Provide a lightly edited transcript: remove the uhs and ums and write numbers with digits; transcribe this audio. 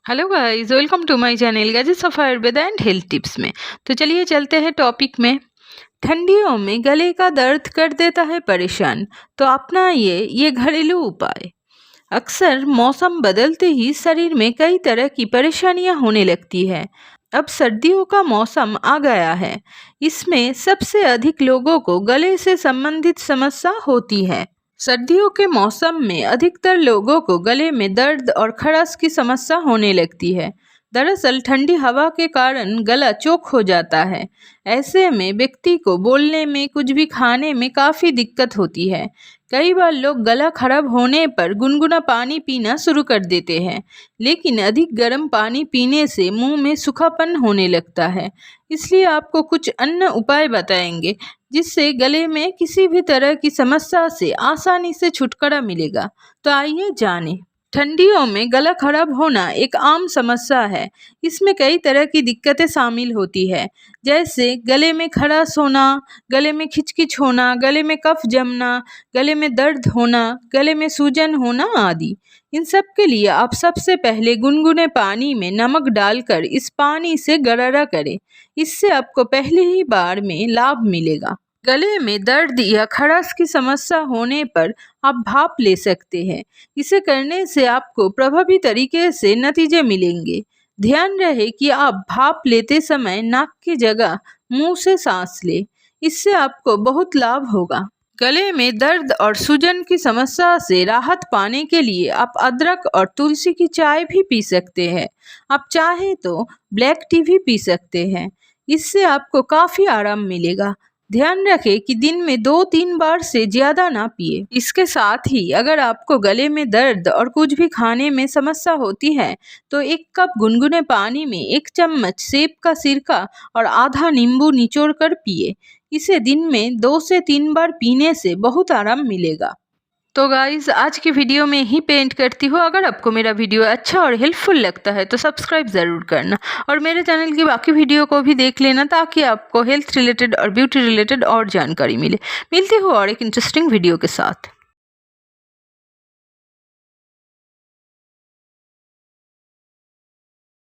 Hello guys, welcome to my channel gadgets of Ayurveda and health tips में। तो चलिए चलते हैं टॉपिक में। ठंडियों में गले का दर्द कर देता है परेशान, तो अपनाइए ये घरेलू उपाय। अक्सर मौसम बदलते ही शरीर में कई तरह की परेशानियां होने लगती है। अब सर्दियों का मौसम आ गया है। इसमें सबसे अधिक लोगों को गले से संबंधित समस्या होती है। सर्दियों के मौसम में अधिकतर लोगों को गले में दर्द और खराश की समस्या होने लगती है। दरअसल ठंडी हवा के कारण गला चोक हो जाता है। ऐसे में व्यक्ति को बोलने में, कुछ भी खाने में काफ़ी दिक्कत होती है। कई बार लोग गला खराब होने पर गुनगुना पानी पीना शुरू कर देते हैं, लेकिन अधिक गर्म पानी पीने से मुंह में सूखापन होने लगता है। इसलिए आपको कुछ अन्य उपाय बताएंगे जिससे गले में किसी भी तरह की समस्या से आसानी से छुटकारा मिलेगा। तो आइए जानें। ठंडियों में गला खराब होना एक आम समस्या है। इसमें कई तरह की दिक्कतें शामिल होती है, जैसे गले में खराश होना, गले में खिचखिच होना, गले में कफ जमना, गले में दर्द होना, गले में सूजन होना आदि। इन सब के लिए आप सबसे पहले गुनगुने पानी में नमक डालकर इस पानी से गरारा करें। इससे आपको पहली ही बार में लाभ मिलेगा। गले में दर्द या खराश की समस्या होने पर आप भाप ले सकते हैं। इसे करने से आपको प्रभावी तरीके से नतीजे मिलेंगे। ध्यान रहे कि आप भाप लेते समय नाक की जगह मुंह से सांस लें। इससे आपको बहुत लाभ होगा। गले में दर्द और सूजन की समस्या से राहत पाने के लिए आप अदरक और तुलसी की चाय भी पी सकते हैं। आप चाहें तो ब्लैक टी भी पी सकते हैं। इससे आपको काफ़ी आराम मिलेगा। ध्यान रखें कि दिन में 2-3 बार से ज़्यादा ना पिए। इसके साथ ही अगर आपको गले में दर्द और कुछ भी खाने में समस्या होती है, तो 1 कप गुनगुने पानी में 1 चम्मच सेब का सिरका और आधा नींबू निचोड़ कर पिए। इसे दिन में 2 से 3 बार पीने से बहुत आराम मिलेगा। तो गाइज़, आज की वीडियो में ही पेंट करती हूँ। अगर आपको मेरा वीडियो अच्छा और हेल्पफुल लगता है तो सब्सक्राइब ज़रूर करना और मेरे चैनल की बाकी वीडियो को भी देख लेना, ताकि आपको हेल्थ रिलेटेड और ब्यूटी रिलेटेड और जानकारी मिले। मिलती हूँ और एक इंटरेस्टिंग वीडियो के साथ।